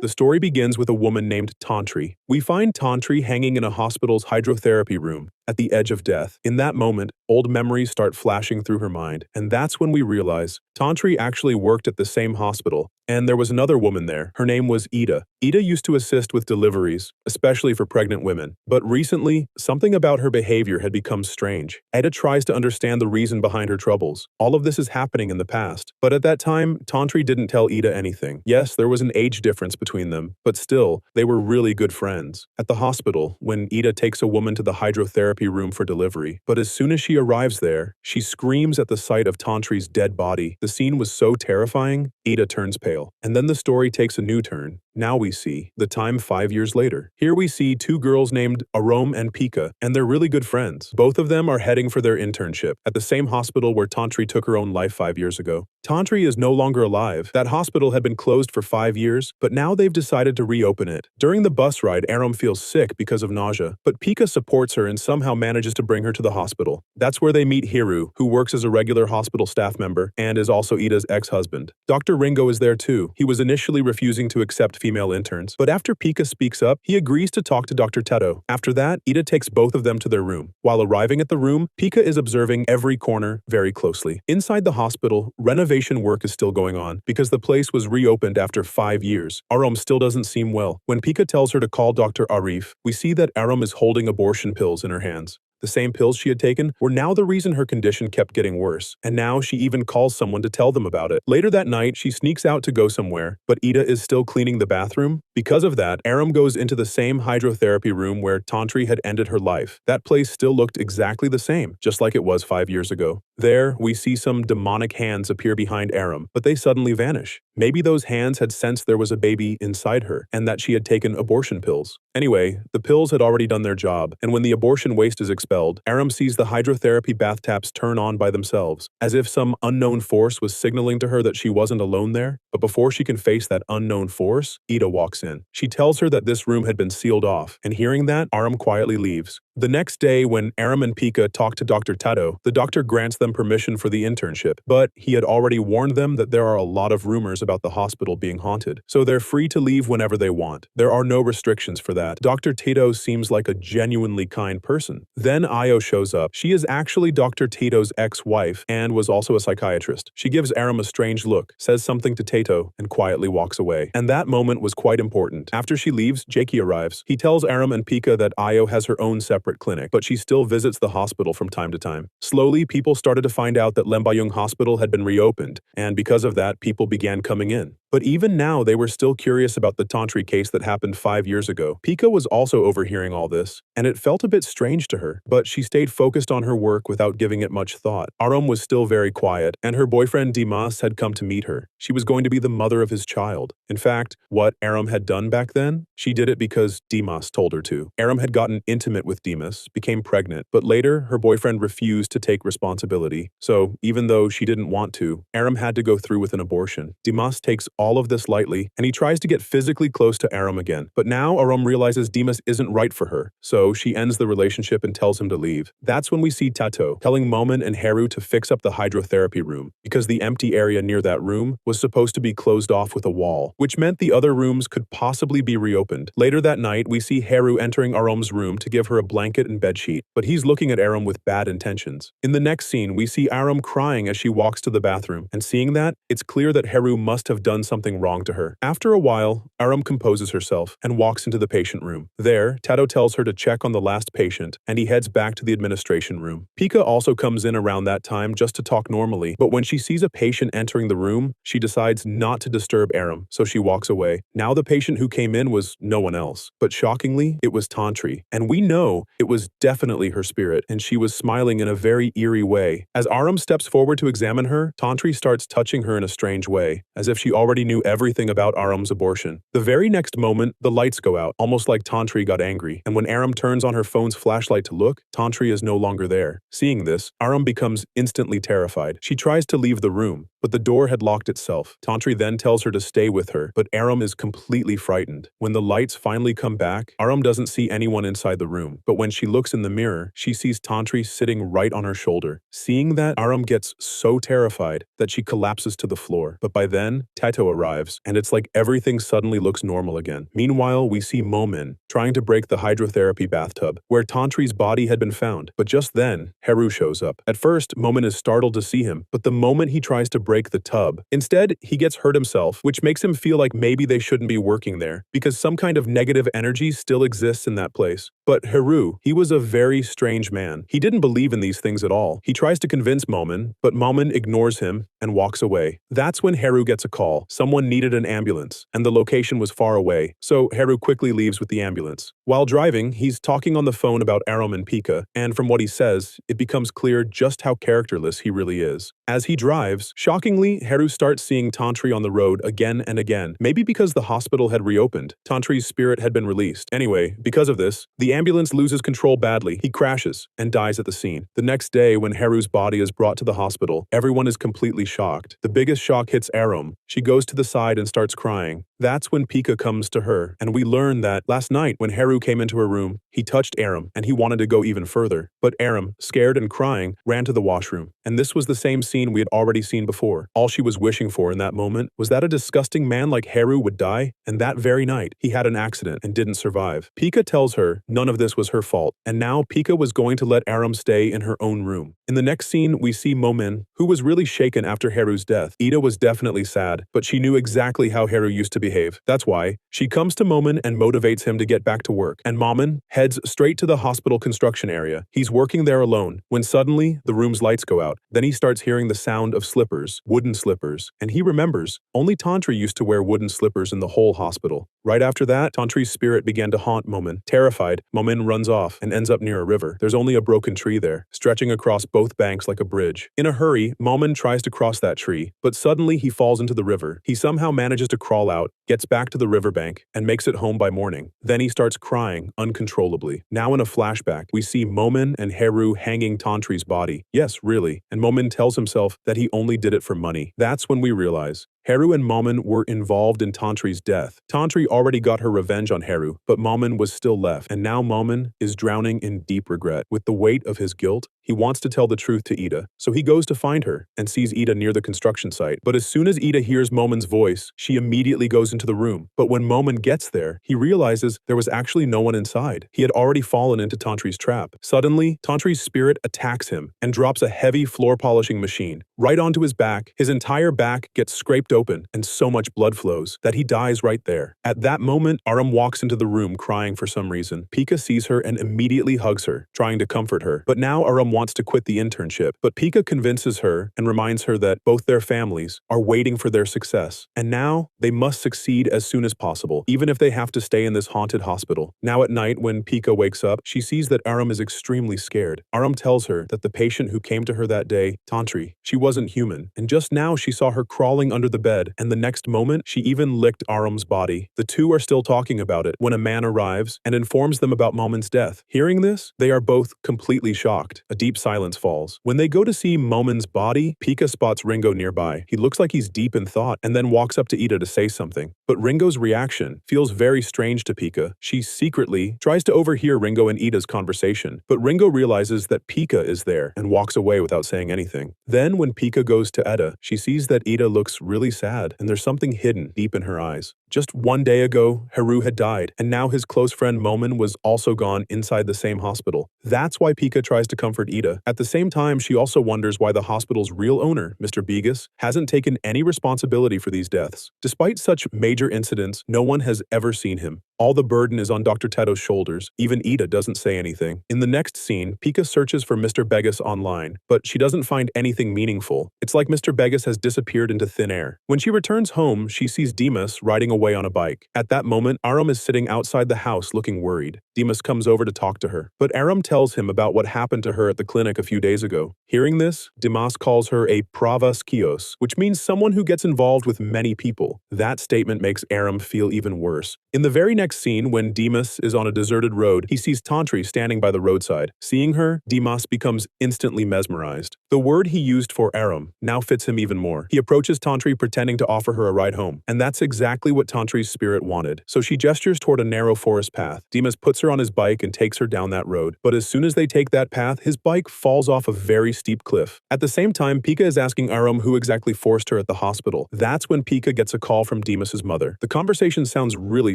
The story begins with a woman named Tantri. We find Tantri hanging in a hospital's hydrotherapy room, at the edge of death. In that moment, old memories start flashing through her mind, and that's when we realize Tantri actually worked at the same hospital, and there was another woman there. Her name was Ida. Ida used to assist with deliveries, especially for pregnant women. But recently, something about her behavior had become strange. Ida tries to understand the reason behind her troubles. All of this is happening in the past. But at that time, Tantri didn't tell Ida anything. Yes, there was an age difference between them, but still, they were really good friends. At the hospital, when Ida takes a woman to the hydrotherapy room for delivery, but as soon as she arrives there, she screams at the sight of Tantri's dead body. The scene was so terrifying, Ida turns pale. And then the story takes a new turn. Now we see the time 5 years later. Here we see two girls named Arom and Pika, and they're really good friends. Both of them are heading for their internship at the same hospital where Tantri took her own life 5 years ago. Tantri is no longer alive. That hospital had been closed for 5 years, but now they've decided to reopen it. During the bus ride, Arom feels sick because of nausea, but Pika supports her and somehow manages to bring her to the hospital. That's where they meet Hiru, who works as a regular hospital staff member and is also Ida's ex-husband. Dr. Ringo is there too. He was initially refusing to accept female interns, but after Pika speaks up, he agrees to talk to Dr. Teto. After that, Ida takes both of them to their room. While arriving at the room, Pika is observing every corner very closely. Inside the hospital, renovation work is still going on because the place was reopened after 5 years. Arom still doesn't seem well. When Pika tells her to call Dr. Arif, we see that Arom is holding abortion pills in her hands. The same pills she had taken were now the reason her condition kept getting worse, and now she even calls someone to tell them about it. Later that night, she sneaks out to go somewhere, but Ida is still cleaning the bathroom. Because of that, Aram goes into the same hydrotherapy room where Tantri had ended her life. That place still looked exactly the same, just like it was 5 years ago. There, we see some demonic hands appear behind Aram, but they suddenly vanish. Maybe those hands had sensed there was a baby inside her, and that she had taken abortion pills. Anyway, the pills had already done their job, and when the abortion waste is expelled, Aram sees the hydrotherapy bath taps turn on by themselves, as if some unknown force was signaling to her that she wasn't alone there. But before she can face that unknown force, Ida walks in. She tells her that this room had been sealed off, and hearing that, Aram quietly leaves. The next day, when Aram and Pika talk to Dr. Tato, the doctor grants them permission for the internship, but he had already warned them that there are a lot of rumors about the hospital being haunted, so they're free to leave whenever they want. There are no restrictions for that. Dr. Tato seems like a genuinely kind person. Then Io shows up. She is actually Dr. Tato's ex-wife and was also a psychiatrist. She gives Aram a strange look, says something to Tato, and quietly walks away. And that moment was quite important. After she leaves, Jakey arrives. He tells Aram and Pika that Io has her own separate clinic, but she still visits the hospital from time to time. Slowly, people started to find out that Lembayung Hospital had been reopened, and because of that, people began coming in. But even now, they were still curious about the Tantri case that happened 5 years ago. Pika was also overhearing all this, and it felt a bit strange to her, but she stayed focused on her work without giving it much thought. Aram was still very quiet, and her boyfriend Dimas had come to meet her. She was going to be the mother of his child. In fact, what Aram had done back then, she did it because Dimas told her to. Aram had gotten intimate with Dimas, became pregnant, but later, her boyfriend refused to take responsibility. So, even though she didn't want to, Aram had to go through with an abortion. Dimas takes all of this lightly, and he tries to get physically close to Aram again. But now Aram realizes Dimas isn't right for her, so she ends the relationship and tells him to leave. That's when we see Tato telling Momen and Haru to fix up the hydrotherapy room, because the empty area near that room was supposed to be closed off with a wall, which meant the other rooms could possibly be reopened. Later that night, we see Haru entering Aram's room to give her a blanket and bedsheet, but he's looking at Aram with bad intentions. In the next scene, we see Aram crying as she walks to the bathroom, and seeing that, it's clear that Haru must have done something wrong to her. After a while, Aram composes herself and walks into the patient room. There, Tato tells her to check on the last patient, and he heads back to the administration room. Pika also comes in around that time just to talk normally, but when she sees a patient entering the room, she decides not to disturb Aram, so she walks away. Now the patient who came in was no one else, but shockingly, it was Tantri, and we know it was definitely her spirit, and she was smiling in a very eerie way. As Aram steps forward to examine her, Tantri starts touching her in a strange way, as if she already knew everything about Aram's abortion. The very next moment, the lights go out, almost like Tantri got angry, and when Aram turns on her phone's flashlight to look, Tantri is no longer there. Seeing this, Aram becomes instantly terrified. She tries to leave the room, but the door had locked itself. Tantri then tells her to stay with her, but Aram is completely frightened. When the lights finally come back, Aram doesn't see anyone inside the room, but when she looks in the mirror, she sees Tantri sitting right on her shoulder. Seeing that, Aram gets so terrified that she collapses to the floor. But by then, Tato arrives, and it's like everything suddenly looks normal again. Meanwhile, we see Momin trying to break the hydrotherapy bathtub, where Tantri's body had been found. But just then, Heru shows up. At first, Momin is startled to see him, but the moment he tries to break the tub, instead, he gets hurt himself, which makes him feel like maybe they shouldn't be working there, because some kind of negative energy still exists in that place. But Heru, he was a very strange man. He didn't believe in these things at all. He tries to convince Momin, but Momin ignores him and walks away. That's when Heru gets a call. Someone needed an ambulance, and the location was far away, so Heru quickly leaves with the ambulance. While driving, he's talking on the phone about Aram and Pika, and from what he says, it becomes clear just how characterless he really is. As he drives, shockingly, Heru starts seeing Tantri on the road again and again, maybe because the hospital had reopened. Tantri's spirit had been released. Anyway, because of this, the ambulance loses control badly, he crashes, and dies at the scene. The next day, when Heru's body is brought to the hospital, everyone is completely shocked. The biggest shock hits Aram. She goes to the side and starts crying. That's when Pika comes to her, and we learn that last night when Heru came into her room, he touched Aram, and he wanted to go even further. But Aram, scared and crying, ran to the washroom. And this was the same scene we had already seen before. All she was wishing for in that moment was that a disgusting man like Heru would die, and that very night, he had an accident and didn't survive. Pika tells her none of this was her fault, and now Pika was going to let Aram stay in her own room. In the next scene, we see Momin, who was really shaken after Heru's death. Ida was definitely sad, but she knew exactly how Heru used to behave. That's why she comes to Momin and motivates him to get back to work. And Momin heads straight to the hospital construction area. He's working there alone, when suddenly the room's lights go out. Then he starts hearing the sound of slippers, wooden slippers, and he remembers only Tantri used to wear wooden slippers in the whole hospital. Right after that, Tantri's spirit began to haunt Momin. Terrified, Momin runs off and ends up near a river. There's only a broken tree there, stretching across both banks like a bridge. In a hurry, Momin tries to cross that tree, but suddenly he falls into the river. He somehow manages to crawl out, gets back to the riverbank, and makes it home by morning. Then he starts crying uncontrollably. Now in a flashback, we see Momin and Heru hanging Tantri's body. Yes, really. And Momin tells himself that he only did it for money. That's when we realize Heru and Momin were involved in Tantri's death. Tantri already got her revenge on Heru, but Momin was still left, and now Momin is drowning in deep regret. With the weight of his guilt, he wants to tell the truth to Ida, so he goes to find her and sees Ida near the construction site. But as soon as Ida hears Momin's voice, she immediately goes into the room. But when Momin gets there, he realizes there was actually no one inside. He had already fallen into Tantri's trap. Suddenly, Tantri's spirit attacks him and drops a heavy floor polishing machine right onto his back. His entire back gets scraped open, and so much blood flows that he dies right there. At that moment, Aram walks into the room crying for some reason. Pika sees her and immediately hugs her, trying to comfort her. But now Aram wants to quit the internship, but Pika convinces her and reminds her that both their families are waiting for their success, and now they must succeed as soon as possible, even if they have to stay in this haunted hospital. Now at night, when Pika wakes up, she sees that Aram is extremely scared. Aram tells her that the patient who came to her that day, Tantri, she wasn't human, and just now she saw her crawling under the bed, and the next moment, she even licked Aram's body. The two are still talking about it when a man arrives and informs them about Momin's death. Hearing this, they are both completely shocked. A deep silence falls. When they go to see Momin's body, Pika spots Ringo nearby. He looks like he's deep in thought and then walks up to Ida to say something. But Ringo's reaction feels very strange to Pika. She secretly tries to overhear Ringo and Ida's conversation, but Ringo realizes that Pika is there and walks away without saying anything. Then when Pika goes to Ida, she sees that Ida looks really sad, and there's something hidden deep in her eyes. Just one day ago, Heru had died, and now his close friend Momin was also gone inside the same hospital. That's why Pika tries to comfort Ida. At the same time, she also wonders why the hospital's real owner, Mr. Bigas, hasn't taken any responsibility for these deaths. Despite such major incidents, no one has ever seen him. All the burden is on Dr. Teto's shoulders. Even Ida doesn't say anything. In the next scene, Pika searches for Mr. Begas online, but she doesn't find anything meaningful. It's like Mr. Begas has disappeared into thin air. When she returns home, she sees Dimas riding away on a bike. At that moment, Aram is sitting outside the house looking worried. Dimas comes over to talk to her, but Aram tells him about what happened to her at the clinic a few days ago. Hearing this, Dimas calls her a pravas kios, which means someone who gets involved with many people. That statement makes Aram feel even worse. In the very next next scene, when Dimas is on a deserted road, he sees Tantri standing by the roadside. Seeing her, Dimas becomes instantly mesmerized. The word he used for Aram now fits him even more. He approaches Tantri pretending to offer her a ride home, and that's exactly what Tantri's spirit wanted. So she gestures toward a narrow forest path. Dimas puts her on his bike and takes her down that road. But as soon as they take that path, his bike falls off a very steep cliff. At the same time, Pika is asking Aram who exactly forced her at the hospital. That's when Pika gets a call from Dimas's mother. The conversation sounds really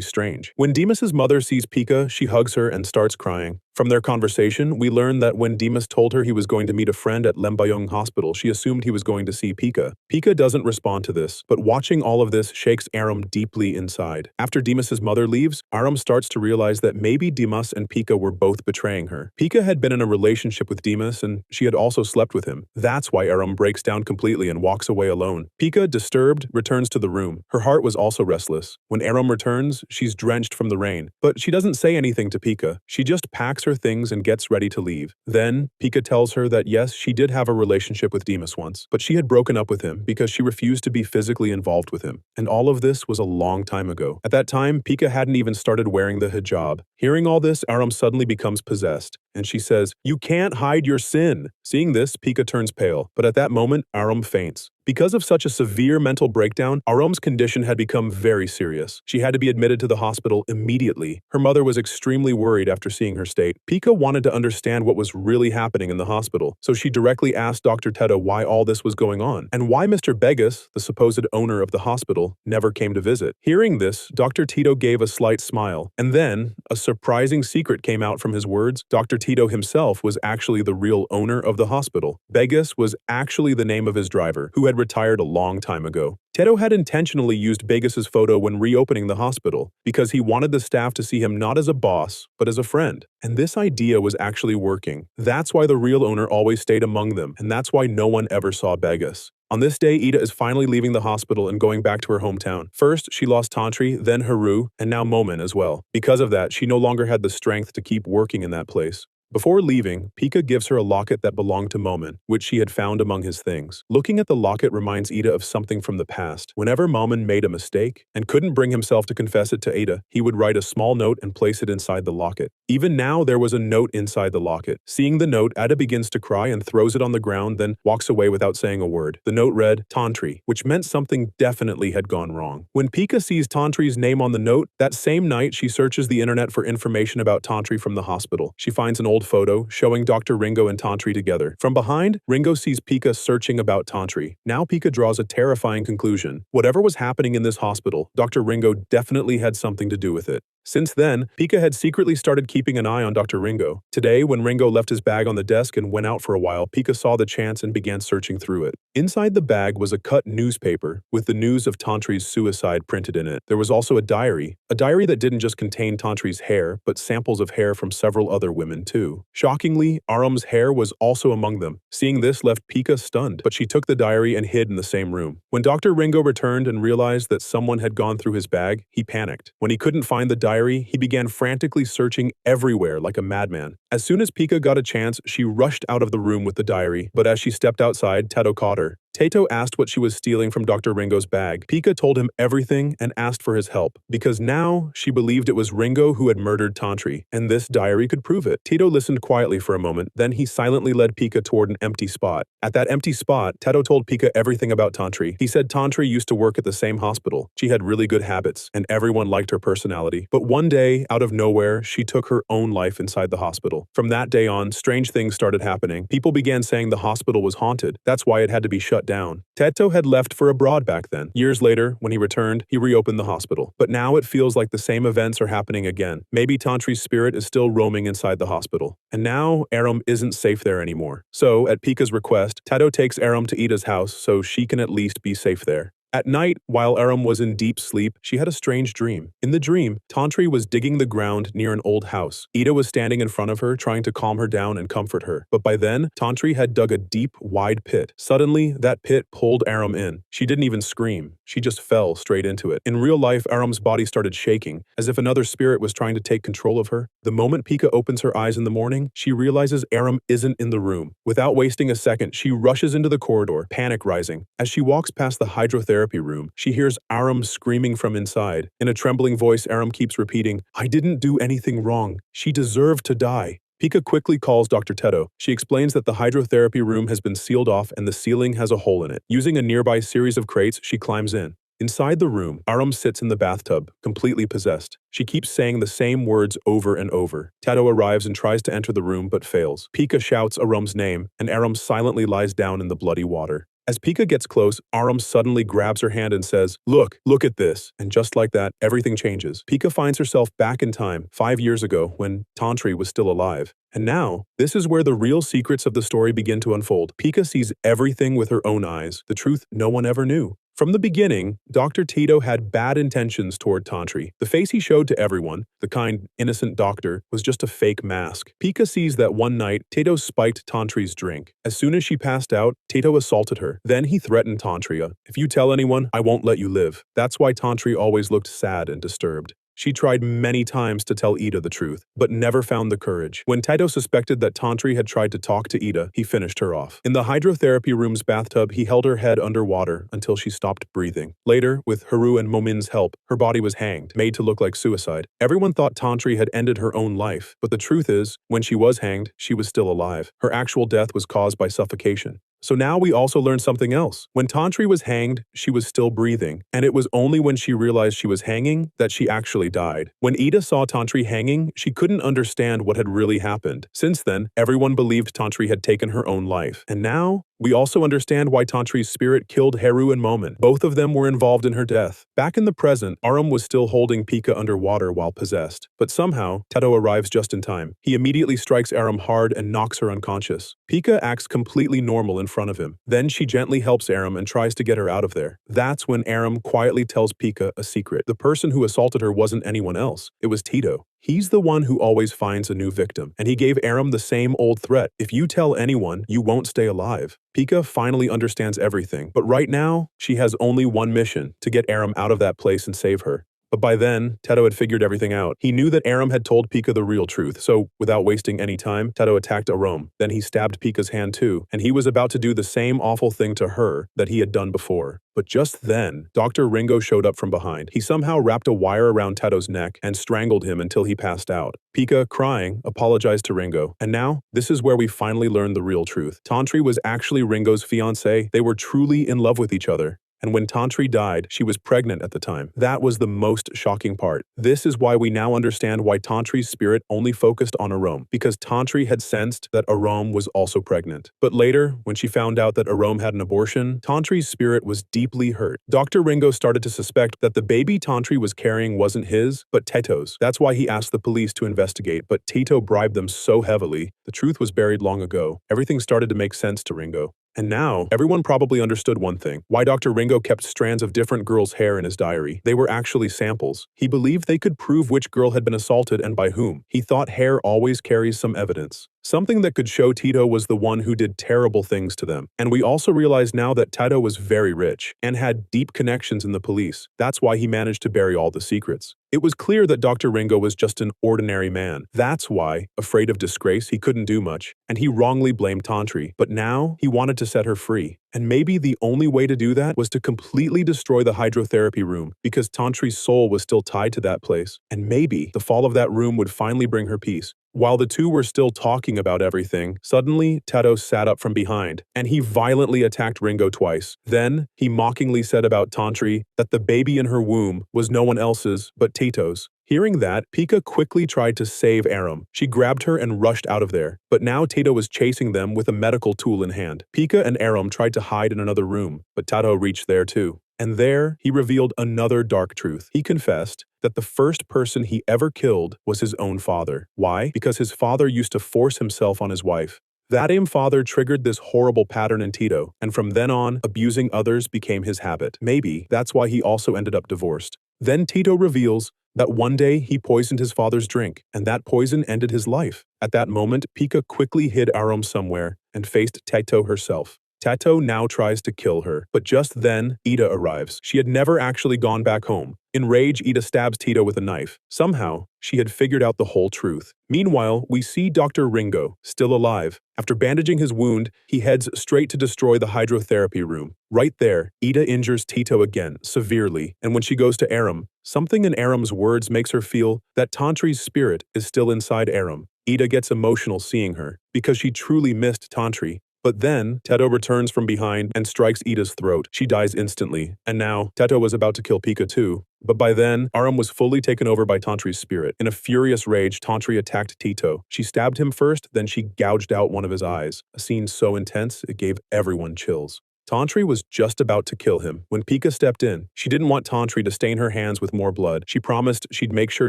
strange. When Dimas's mother sees Pika, she hugs her and starts crying. From their conversation, we learn that when Dimas told her he was going to meet a friend at Lembayung hospital, she assumed he was going to see Pika. Pika doesn't respond to this, but watching all of this shakes Aram deeply inside. After Dimas's mother leaves, Aram starts to realize that maybe Dimas and Pika were both betraying her. Pika had been in a relationship with Dimas, and she had also slept with him. That's why Aram breaks down completely and walks away alone. Pika, disturbed, returns to the room. Her heart was also restless. When Aram returns, she's drenched from the rain, but she doesn't say anything to Pika. She just packs her things and gets ready to leave. Then, Pika tells her that yes, she did have a relationship with Dimas once, but she had broken up with him because she refused to be physically involved with him. And all of this was a long time ago. At that time, Pika hadn't even started wearing the hijab. Hearing all this, Aram suddenly becomes possessed, and she says, "You can't hide your sin." Seeing this, Pika turns pale, but at that moment, Aram faints. Because of such a severe mental breakdown, Aram's condition had become very serious. She had to be admitted to the hospital immediately. Her mother was extremely worried after seeing her state. Pika wanted to understand what was really happening in the hospital, so she directly asked Dr. Teta why all this was going on, and why Mr. Begas, the supposed owner of the hospital, never came to visit. Hearing this, Dr. Tito gave a slight smile, and then a surprising secret came out from his words. Dr. Tito himself was actually the real owner of the hospital. Begas was actually the name of his driver, who had retired a long time ago. Teto had intentionally used Begas's photo when reopening the hospital because he wanted the staff to see him not as a boss, but as a friend. And this idea was actually working. That's why the real owner always stayed among them, and that's why no one ever saw Begas. On this day, Ida is finally leaving the hospital and going back to her hometown. First, she lost Tantri, then Haru, and now Momin as well. Because of that, she no longer had the strength to keep working in that place. Before leaving, Pika gives her a locket that belonged to Momin, which she had found among his things. Looking at the locket reminds Ida of something from the past. Whenever Momin made a mistake and couldn't bring himself to confess it to Ada, he would write a small note and place it inside the locket. Even now, there was a note inside the locket. Seeing the note, Ada begins to cry and throws it on the ground, then walks away without saying a word. The note read, Tantri, which meant something definitely had gone wrong. When Pika sees Tantri's name on the note, that same night she searches the internet for information about Tantri from the hospital. She finds an old photo showing Dr. Ringo and Tantri together. From behind, Ringo sees Pika searching about Tantri. Now Pika draws a terrifying conclusion. Whatever was happening in this hospital, Dr. Ringo definitely had something to do with it. Since then, Pika had secretly started keeping an eye on Dr. Ringo. Today, when Ringo left his bag on the desk and went out for a while, Pika saw the chance and began searching through it. Inside the bag was a cut newspaper with the news of Tantri's suicide printed in it. There was also a diary that didn't just contain Tantri's hair, but samples of hair from several other women too. Shockingly, Aram's hair was also among them. Seeing this left Pika stunned, but she took the diary and hid in the same room. When Dr. Ringo returned and realized that someone had gone through his bag, he panicked. When he couldn't find the diary, he began frantically searching everywhere like a madman. As soon as Pika got a chance, she rushed out of the room with the diary, but as she stepped outside, Teto caught her. Tato asked what she was stealing from Dr. Ringo's bag. Pika told him everything and asked for his help, because now she believed it was Ringo who had murdered Tantri, and this diary could prove it. Tito listened quietly for a moment, then he silently led Pika toward an empty spot. At that empty spot, Teto told Pika everything about Tantri. He said Tantri used to work at the same hospital. She had really good habits, and everyone liked her personality. But one day, out of nowhere, she took her own life inside the hospital. From that day on, strange things started happening. People began saying the hospital was haunted. That's why it had to be shut down. Teto had left for abroad back then. Years later, when he returned, he reopened the hospital. But now it feels like the same events are happening again. Maybe Tantri's spirit is still roaming inside the hospital. And now, Aram isn't safe there anymore. So, at Pika's request, Teto takes Aram to Ida's house so she can at least be safe there. At night, while Aram was in deep sleep, she had a strange dream. In the dream, Tantri was digging the ground near an old house. Ida was standing in front of her, trying to calm her down and comfort her. But by then, Tantri had dug a deep, wide pit. Suddenly, that pit pulled Aram in. She didn't even scream. She just fell straight into it. In real life, Aram's body started shaking, as if another spirit was trying to take control of her. The moment Pika opens her eyes in the morning, she realizes Aram isn't in the room. Without wasting a second, she rushes into the corridor, panic rising. As she walks past the hydrotherapy hydrotherapy room, she hears Aram screaming from inside. In a trembling voice, Aram keeps repeating, "I didn't do anything wrong. She deserved to die." Pika quickly calls Dr. Teto. She explains that the hydrotherapy room has been sealed off and the ceiling has a hole in it. Using a nearby series of crates, she climbs in. Inside the room, Aram sits in the bathtub, completely possessed. She keeps saying the same words over and over. Teto arrives and tries to enter the room but fails. Pika shouts Aram's name, and Aram silently lies down in the bloody water. As Pika gets close, Aram suddenly grabs her hand and says, look at this." And just like that, everything changes. Pika finds herself back in time, 5 years ago, when Tantri was still alive. And now, this is where the real secrets of the story begin to unfold. Pika sees everything with her own eyes, the truth no one ever knew. From the beginning, Dr. Tito had bad intentions toward Tantri. The face he showed to everyone, the kind, innocent doctor, was just a fake mask. Pika sees that one night, Tito spiked Tantri's drink. As soon as she passed out, Tito assaulted her. Then he threatened Tantria. "If you tell anyone, I won't let you live." That's why Tantri always looked sad and disturbed. She tried many times to tell Ida the truth, but never found the courage. When Taito suspected that Tantri had tried to talk to Ida, he finished her off. In the hydrotherapy room's bathtub, he held her head underwater until she stopped breathing. Later, with Haru and Momin's help, her body was hanged, made to look like suicide. Everyone thought Tantri had ended her own life, but the truth is, when she was hanged, she was still alive. Her actual death was caused by suffocation. So now we also learn something else. When Tantri was hanged, she was still breathing, and it was only when she realized she was hanging that she actually died. When Ida saw Tantri hanging, she couldn't understand what had really happened. Since then, everyone believed Tantri had taken her own life. And now, we also understand why Tantri's spirit killed Haru and Momin. Both of them were involved in her death. Back in the present, Aram was still holding Pika underwater while possessed. But somehow, Teto arrives just in time. He immediately strikes Aram hard and knocks her unconscious. Pika acts completely normal in front of him. Then she gently helps Aram and tries to get her out of there. That's when Aram quietly tells Pika a secret. The person who assaulted her wasn't anyone else. It was Tito. He's the one who always finds a new victim, and he gave Aram the same old threat. If you tell anyone, you won't stay alive. Pika finally understands everything, but right now, she has only one mission: to get Aram out of that place and save her. But by then, Teto had figured everything out. He knew that Aram had told Pika the real truth, so without wasting any time, Teto attacked Aram. Then he stabbed Pika's hand too, and he was about to do the same awful thing to her that he had done before. But just then, Dr. Ringo showed up from behind. He somehow wrapped a wire around Teto's neck and strangled him until he passed out. Pika, crying, apologized to Ringo. And now, this is where we finally learn the real truth. Tantri was actually Ringo's fiancée. They were truly in love with each other. And when Tantri died, she was pregnant at the time. That was the most shocking part. This is why we now understand why Tantri's spirit only focused on Aram, because Tantri had sensed that Aram was also pregnant. But later, when she found out that Aram had an abortion, Tantri's spirit was deeply hurt. Dr. Ringo started to suspect that the baby Tantri was carrying wasn't his, but Teto's. That's why he asked the police to investigate, but Tito bribed them so heavily, the truth was buried long ago. Everything started to make sense to Ringo. And now, everyone probably understood one thing: why Dr. Ringo kept strands of different girls' hair in his diary. They were actually samples. He believed they could prove which girl had been assaulted and by whom. He thought hair always carries some evidence. Something that could show Tito was the one who did terrible things to them. And we also realize now that Tito was very rich and had deep connections in the police. That's why he managed to bury all the secrets. It was clear that Dr. Ringo was just an ordinary man. That's why, afraid of disgrace, he couldn't do much, and he wrongly blamed Tantri. But now, he wanted to set her free. And maybe the only way to do that was to completely destroy the hydrotherapy room, because Tantri's soul was still tied to that place. And maybe the fall of that room would finally bring her peace. While the two were still talking about everything, suddenly Teto sat up from behind, and he violently attacked Ringo twice. Then, he mockingly said about Tantri that the baby in her womb was no one else's but Tito's. Hearing that, Pika quickly tried to save Aram. She grabbed her and rushed out of there. But now Tato was chasing them with a medical tool in hand. Pika and Aram tried to hide in another room, but Tato reached there too. And there, he revealed another dark truth. He confessed that the first person he ever killed was his own father. Why? Because his father used to force himself on his wife. That same father triggered this horrible pattern in Tito, and from then on, abusing others became his habit. Maybe that's why he also ended up divorced. Then Tito reveals that one day he poisoned his father's drink, and that poison ended his life. At that moment, Pika quickly hid Aram somewhere and faced Tato herself. Tato now tries to kill her, but just then, Ida arrives. She had never actually gone back home. In rage, Ida stabs Tito with a knife. Somehow, she had figured out the whole truth. Meanwhile, we see Dr. Ringo, still alive. After bandaging his wound, he heads straight to destroy the hydrotherapy room. Right there, Ida injures Tito again, severely, and when she goes to Aram, something in Aram's words makes her feel that Tantri's spirit is still inside Aram. Ida gets emotional seeing her, because she truly missed Tantri. But then, Teto returns from behind and strikes Ida's throat. She dies instantly, and now, Teto was about to kill Pika too. But by then, Aram was fully taken over by Tantri's spirit. In a furious rage, Tantri attacked Tito. She stabbed him first, then she gouged out one of his eyes. A scene so intense, it gave everyone chills. Tantri was just about to kill him when Pika stepped in. She didn't want Tantri to stain her hands with more blood. She promised she'd make sure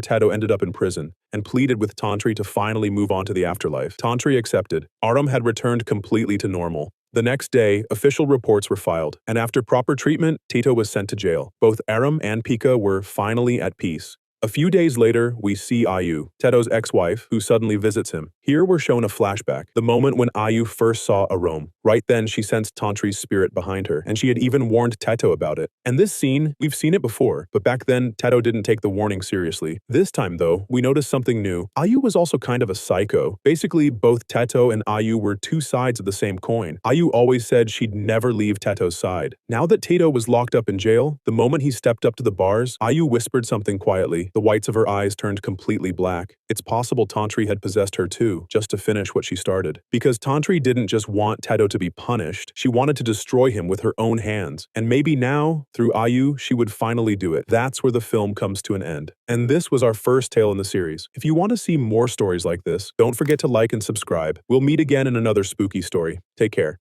Teto ended up in prison and pleaded with Tantri to finally move on to the afterlife. Tantri accepted. Aram had returned completely to normal. The next day, official reports were filed, and after proper treatment, Tito was sent to jail. Both Aram and Pika were finally at peace. A few days later, we see Ayu, Teto's ex-wife, who suddenly visits him. Here we're shown a flashback, the moment when Ayu first saw Aram. Right then, she sensed Tantri's spirit behind her, and she had even warned Teto about it. And this scene, we've seen it before, but back then, Teto didn't take the warning seriously. This time, though, we notice something new. Ayu was also kind of a psycho. Basically, both Teto and Ayu were two sides of the same coin. Ayu always said she'd never leave Teto's side. Now that Teto was locked up in jail, the moment he stepped up to the bars, Ayu whispered something quietly. The whites of her eyes turned completely black. It's possible Tantri had possessed her too, just to finish what she started. Because Tantri didn't just want Teto to be punished, she wanted to destroy him with her own hands. And maybe now, through Ayu, she would finally do it. That's where the film comes to an end. And this was our first tale in the series. If you want to see more stories like this, don't forget to like and subscribe. We'll meet again in another spooky story. Take care.